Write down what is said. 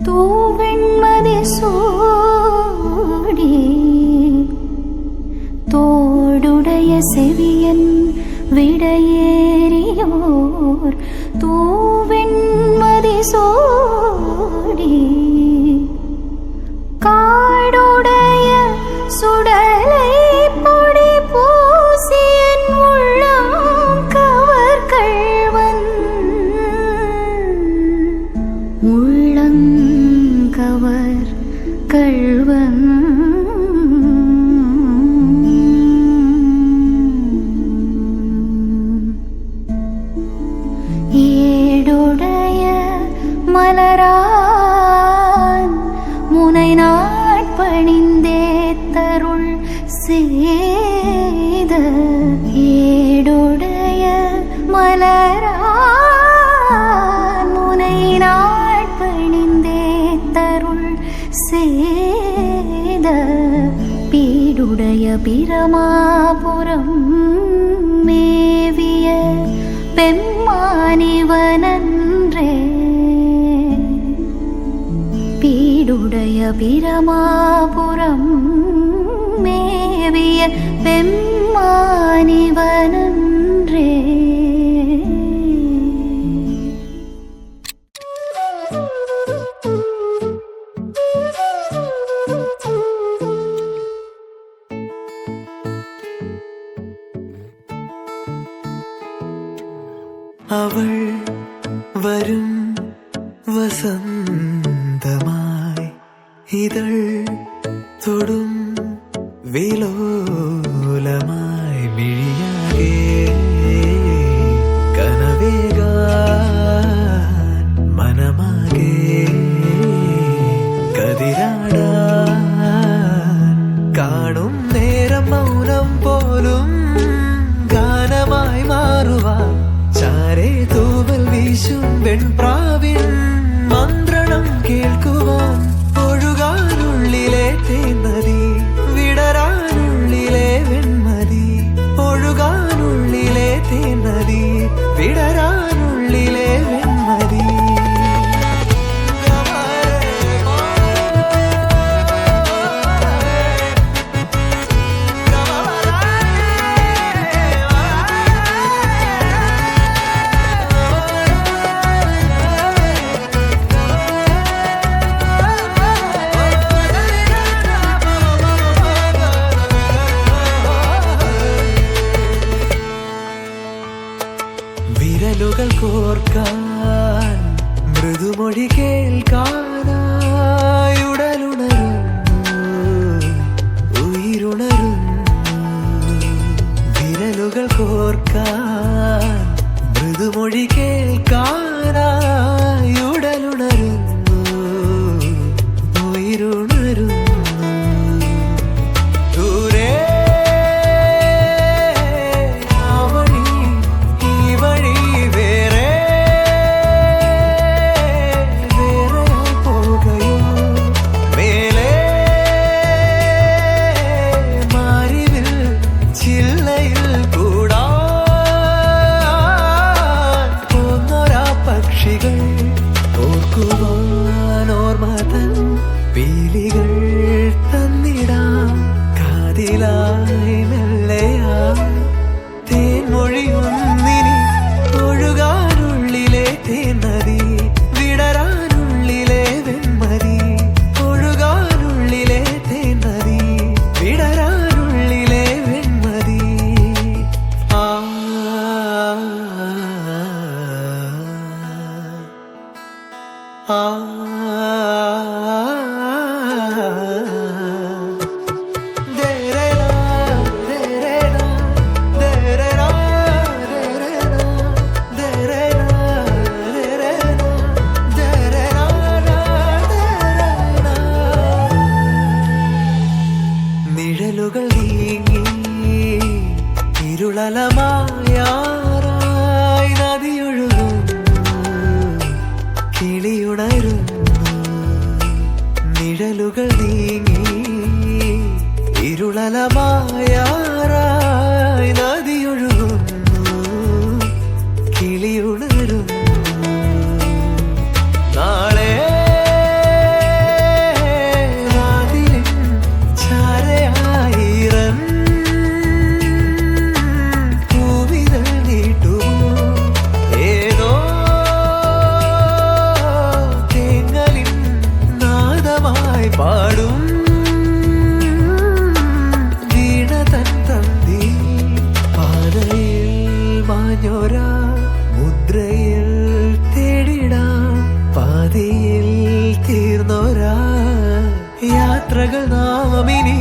തൂവെൺമതി സൂടി തോടുടയ സെവിയൻ വിടയേറിയോർ തൂവെൺമതി സൂടി കാടുടയ സുടലൈ പൊടി പൂസിയൻ ഉള്ളം കവർ കൾവൻ ഉള്ളം കവർ കൾവൻ ഏടുടയ മലരാൻ മുனை நாட்பணிந்தேத்தருள் செய்த ஏடுடைய மலரான் முனை நாட்பணிந்தேத்தருள் செய்த பீடுடைய பிரமாபுரம் மேவிய பெம்மானிவனன்றே പീടുടയ പിരമാപുരം മേവിയ പെമ്മാനിവനன்றേ. അവൾ വരും വസന്തമായി ഇതൾ തൊടും വിലോലമായി മിഴിയാകെ കനവേകാൻ മനമാകെ കതിരാടാൻ കാണും നേരം മൗനം പോലും ഗാനമായി മാറുവാൻ ചാരേ തൂവൽ വീശും വെൺപ്രാവിൻ മന്ത്രണം കേൾക്കുവാൻ ഒഴുകാനുള്ളിലെ തേൻനദി വിടരാനുള്ളിലെ വെൺമതി ഒഴുകാനുള്ളിലെ തേൻനദി വിടരാനുള്ളിലെ വെൺമതി. വിരലുകൾ കോർക്കാൻ മൃദുമൊഴി കേൾക്കാനായി ഉടലുണരുന്നു ഉയിരുണരുന്നു. വിരലുകൾ കോർക്കാൻ മൃദുമൊഴി കേൾക്കാനായി ഉടലുണരുന്നു ഉയിരുണരുന്നു. ഓർമ്മതൻ പീലികൾ തന്നിടാം കാതിലായി മെല്ലയാ തേൻമൊഴിയൊന്നിനി ഒഴുകാനുള്ളിലെ തേൻനദി വിടരാനുള്ളിലെ വെൺമതി ഒഴുകാനുള്ളിലെ തേൻനദി വിടരാനുള്ളിലെ വെൺമതി. ആ നിഴലുകൾ നീങ്ങി ഇരുളലമായാറായി നദിയൊഴുകുന്നു കിളിയുണരുന്നു മാഞ്ഞോരാ മുദ്രയിൽ തേടിടാം പാതയിൽ തീർന്നോരാ യാത്രകൾ നാമിനി